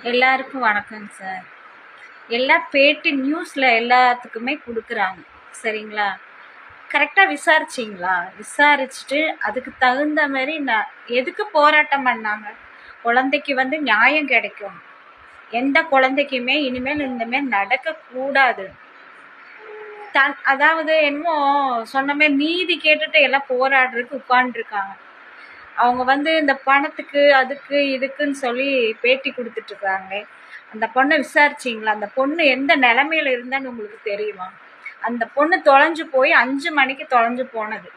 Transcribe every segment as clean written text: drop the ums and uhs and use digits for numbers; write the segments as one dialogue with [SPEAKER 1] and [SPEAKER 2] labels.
[SPEAKER 1] எல்லாருக்கும் வணக்கங்க சார். எல்லா பேட்டி நியூஸில் எல்லாத்துக்குமே கொடுக்குறாங்க, சரிங்களா? கரெக்டாக விசாரிச்சிங்களா? விசாரிச்சுட்டு அதுக்கு தகுந்த மாதிரி எதுக்கு போராட்டம் பண்ணாங்க? குழந்தைக்கு நியாயம் கிடைக்கும். எந்த குழந்தைக்குமே இனிமேல் இந்தமாரி நடக்கக்கூடாது. அதாவது என்னமோ சொன்ன மாதிரி நீதி கேட்டுட்டு எல்லாம் போராடுறதுக்கு உட்காந்துருக்காங்க. அவங்க இந்த பணத்துக்கு அதுக்கு இதுக்குன்னு சொல்லி பேட்டி கொடுத்துட்ருக்காங்க. அந்த பொண்ணை விசாரிச்சிங்களா? அந்த பொண்ணு எந்த நிலமையில இருந்தான்னு உங்களுக்கு தெரியுமா? அந்த பொண்ணு தொலைஞ்சு போய் 5 மணிக்கு தொலைஞ்சு போனது.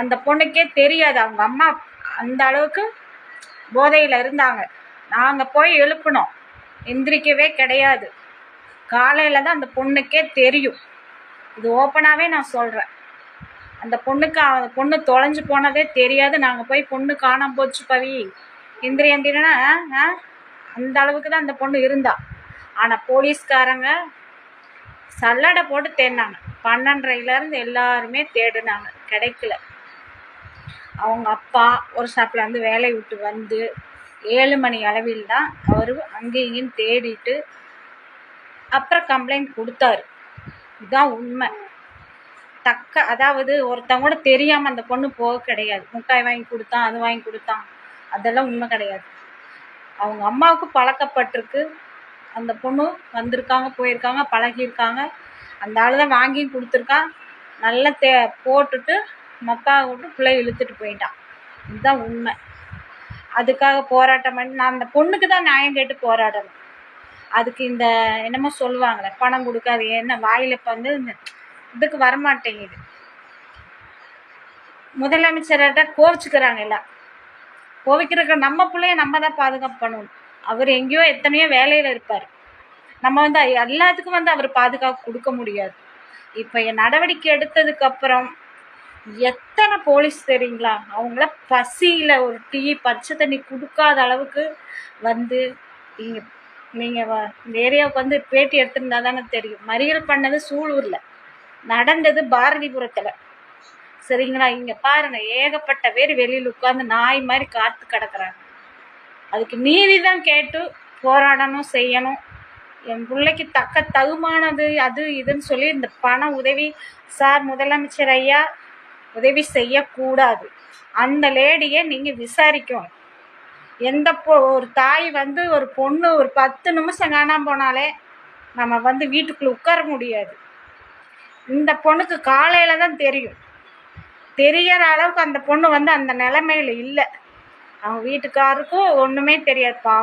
[SPEAKER 1] அந்த பொண்ணுக்கே தெரியாது. அவங்க அம்மா அந்த அளவுக்கு போதையில் இருந்தாங்க. நாங்கள் போய் எழுப்பினோம், எந்திரிக்கவே கிடையாது. காலையில் தான் அந்த பொண்ணுக்கே தெரியும். இது ஓப்பனாகவே நான் சொல்கிறேன். அந்த பொண்ணு தொலைஞ்சு போனதே தெரியாது. நாங்கள் போய் பொண்ணு காணாம போச்சு பவி எந்திரினா அந்த அளவுக்கு தான் அந்த பொண்ணு இருந்தா. ஆனால் போலீஸ்காரங்க சல்லடை போட்டு தேடினாங்க. 12:30 எல்லாருமே தேடினாங்க, கிடைக்கல. அவங்க அப்பா ஒரு ஷாப்பில் வேலையை விட்டு வந்து 7 மணி அளவில் தான் அவர் அங்கேயும் இங்கேயும் தேடிட்டு அப்புறம் கம்ப்ளைண்ட் கொடுத்தாரு. இதுதான் உண்மை. அதாவது ஒருத்தவங்க கூட தெரியாமல் அந்த பொண்ணு போக கிடையாது. மிட்டாய் வாங்கி கொடுத்தான், அது வாங்கி கொடுத்தான், அதெல்லாம் உண்மை கிடையாது. அவங்க அம்மாவுக்கு பழக்கப்பட்டிருக்கு. அந்த பொண்ணு வந்திருக்காங்க, போயிருக்காங்க, பழகியிருக்காங்க. அந்த ஆள் தான் வாங்கி கொடுத்துருக்கான். நல்லா போட்டுட்டு மக்காவை விட்டு பிள்ளை இழுத்துட்டு போயிட்டான். இதுதான் உண்மை. அதுக்காக போராட்டம் பண்ணி நான் அந்த பொண்ணுக்கு தான் நியாயம் கேட்டு போராடணும். அதுக்கு இந்த என்னமோ சொல்லுவாங்களே, பணம் கொடுக்காது என்ன வாயில் இதுக்கு வரமாட்டேங்குது. முதலமைச்சர்கிட்ட கோவிச்சுக்கிறாங்க. எல்லாம் கோவிக்கிறக்க நம்ம பிள்ளைய நம்ம தான் பாதுகாப்பு பண்ணணும். அவர் எங்கேயோ எத்தனையோ வேலையில் இருப்பார். நம்ம எல்லாத்துக்கும் அவர் பாதுகாப்பு கொடுக்க முடியாது. இப்போ நடவடிக்கை எடுத்ததுக்கப்புறம் எத்தனை போலீஸ் தெரியுங்களா? அவங்கள பசியில் ஒரு டீ பச்சை தண்ணி கொடுக்காத அளவுக்கு நீங்கள் இந்த ஏரியாவுக்கு பேட்டி எடுத்திருந்தா தானே தெரியும். மறியல் பண்ணது சூலூரில், நடந்தது பாரதிபுரத்தில், சரிங்களா? இங்கே பாருங்கள், ஏகப்பட்ட பேர் வெளியில் உட்காந்து நாய் மாதிரி காத்து கிடக்குறாங்க. அதுக்கு நீதி தான் கேட்டு போராடணும், செய்யணும். என் பிள்ளைக்கு தகுமானது அது இதுன்னு சொல்லி இந்த பண உதவி சார் முதலமைச்சர் ஐயா உதவி செய்யக்கூடாது. அந்த லேடியை நீங்கள் விசாரிக்கணும். ஒரு தாய் ஒரு பொண்ணு ஒரு 10 நிமிஷம் காணாமல் போனாலே நம்ம வீட்டுக்குள்ளே உட்கார முடியாது. இந்த பொண்ணுக்கு காலையில் தான் தெரியும். தெரிகிற அளவுக்கு அந்த பொண்ணு அந்த நிலைமையில் இல்லை. அவங்க வீட்டுக்காருக்கும் ஒன்றுமே தெரியாது, பாவம்.